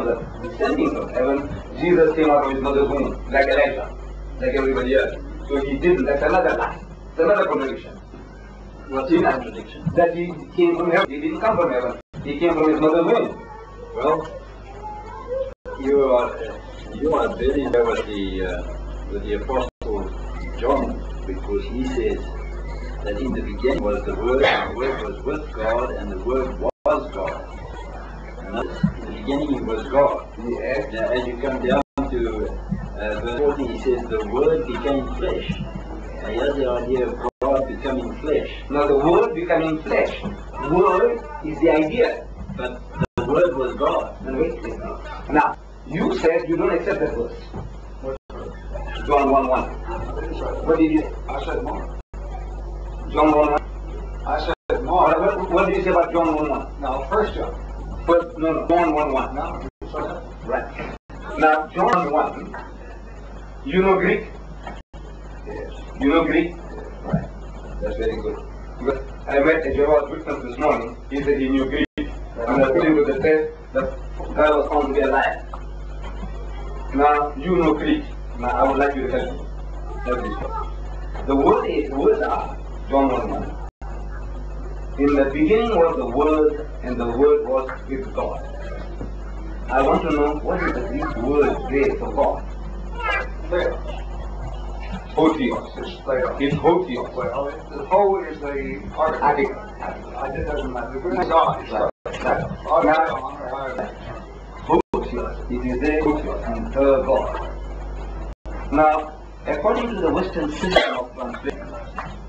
the descending from heaven. Jesus came out of his mother's womb, like Elijah, like everybody else. So he didn't. That's another lie. It's another contradiction. What's the contradiction? That he came from heaven. He didn't come from heaven. He came from his mother's womb. Well, you are very aware with the Apostle John, because he says that in the beginning was the Word, and the Word was with God, and the Word was God. And in the beginning he was God. Yes. Now, as you come down to verse 14, he says the Word became flesh. Now, here's the idea of God becoming flesh. Now the Word becoming flesh. Word is the idea. But the Word was God. Now wait a minute. Now, you said you don't accept that verse. John 1:1. What did you say? I said more. John 1:1. I said more. What did you say about John 1:1? No, first John. First, no, John 1:1. No, you said that. Right. Now, John 1, you know Greek? Yes. You know Greek? Right. That's very good. Because I met a Jehovah's Witness this morning. He said he knew Greek. And I put him with the test. The guy was found to be a liar. Now, you know Greek. Now, I would like you to help me. Help me. The words are John 1:1. In the beginning was the Word, and the Word was with God. I want to know what is the Greek word there for God? Theos. Hotheos. It's Theos. It's Hotheos. Well, the ho is the article. It doesn't matter. The Greek is God. Hotheos. It is there, Hotheos, and the God. Now, according to the Western system of translation,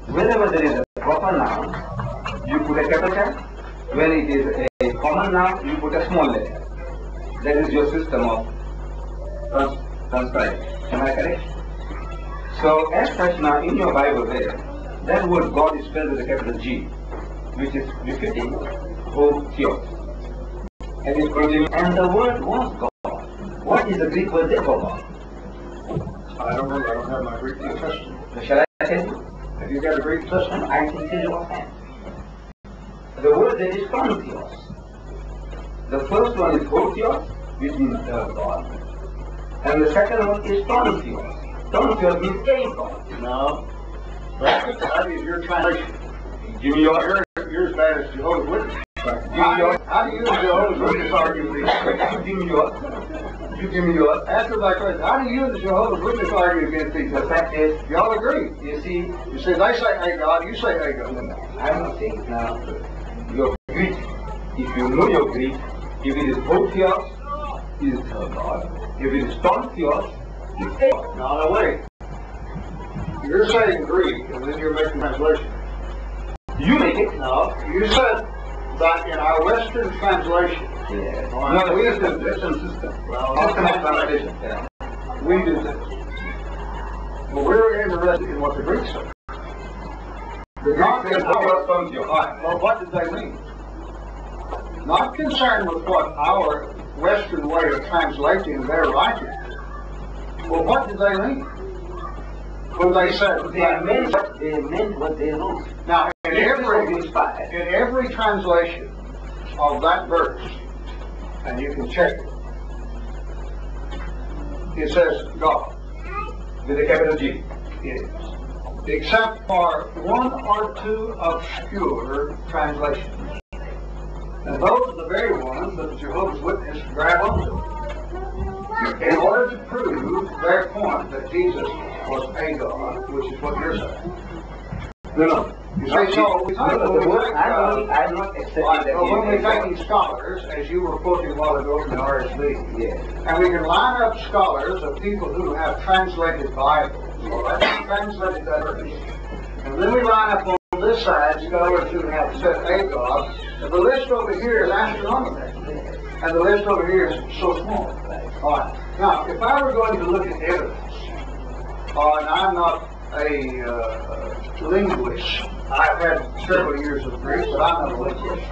wherever there is a proper noun, you put a capital. When it is a common noun, you put a small letter. That is your system of transcribing. Am I correct? So, as such, now in your Bible there, that word God is spelled with a capital G, which is befitting Hotheos. And it continues, and the word was God. What is the Greek word there for God? I don't know. I don't have my Greek Testament. Shall I tell you? Have you got a Greek Testament? I can tell you offhand. The word that is Tonotheos. The first one is Hotheos, which means God. And the second one is Tonotheos. Tonotheos means a God. No. That is your translation. Give me your. You're as bad as Jehovah's Witness. Give me your. How do you use Jehovah's Witness argument? Give me yours. You give me yours. Answer my question. How do you and the Jehovah's Witness argue against each The other? fact is, Y'all agree. you see, You say they say hey God, you say hey God. I'm not saying now, your Greek, if you know your Greek, if it is Hotheos, it is God. If it is Tonotheos, it's a God. No, wait. You're saying Greek, and then you're making translation. You make it. No, you said that in our Western translation. Yes. Oh, No, we use the Western system. Well, System of translation. Yeah. We do this. But we're interested in what the Greeks say. The Greek says Hotheos, Tonotheos. Right. Well, what did they mean? Not concerned with what our Western way of translating their writing. Well, what did they mean? When they said They meant what they wrote. now in Every inspired. every translation of that verse, and you can check it says God. With a capital G. Yes. Except for one or two obscure translations. And those are the very ones that the Jehovah's Witnesses grab onto in order to prove their point that Jesus was a God, which is what you're saying. No. You say so. I'm not accepting that. When we take scholars, as you were quoting a while ago from the RSV, Yes. and we can line up scholars of people who have translated Bibles, or have translated that verse, and then we line up on this side scholars who have said a God, and the list over here is astronomical, and the list over here is so small. All right. Now, if I were going to look at evidence, and I'm not a linguist, I've had several years of Greek, but I'm not a linguist.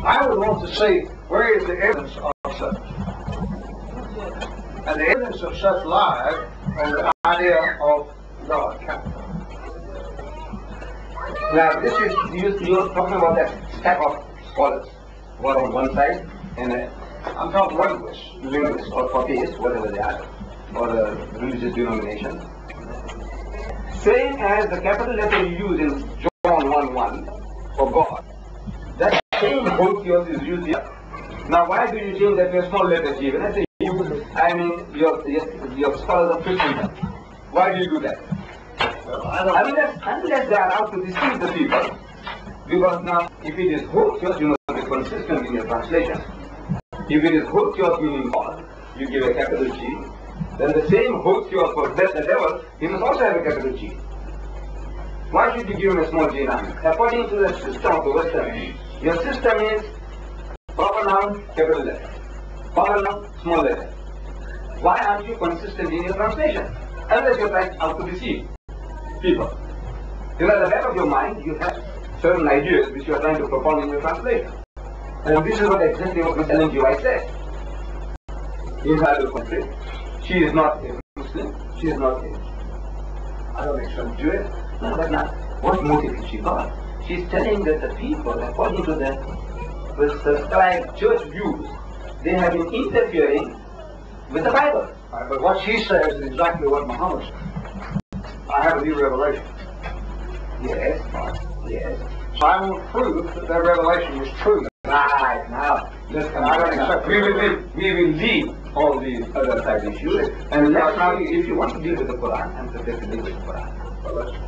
I would want to see where is the evidence of such. And the evidence of such lies on the idea of God. Now, this is, you're talking about that stack of scholars who are on one side, in a I'm talking linguists. linguist or theists, whatever they are, or a religious denomination. Same as the capital letter you use in John 1:1 for God. That same whole theos is used here. Now, why do you change that to a small letter G? When I say you, I mean your scholars of Christendom. Why do you do that? Unless they are out to deceive the people. Because now, if it is whole theos, you must be consistent in your translation. If it is whole theos meaning God, you give a capital G. Then the same whole theos for death and devil, he must also have a capital G. Why should you give him a small g now? According to the system of the Western, your system is proper noun, capital letter. Proper noun, small letter. Why aren't you consistent in your translation? Unless you're trying out to deceive people. You know, at the back of your mind, you have certain ideas which you are trying to propound in your translation. And this is what exactly what Miss Ellen G. White said. In her country, she is not a Muslim, she is not a, I don't know, Jewish. No, but not. What motive is she got? She's telling that the people, according to the prescribed church views, they have been interfering with the Bible. Right, but what she says is exactly what Muhammad said. I have a new revelation. Yes, yes. So I will prove that that revelation is true. Right, now, listen, I don't accept. We will leave all these other side issues. And let's now, if you want to deal with the Quran, I'm prepared to deal with the Quran.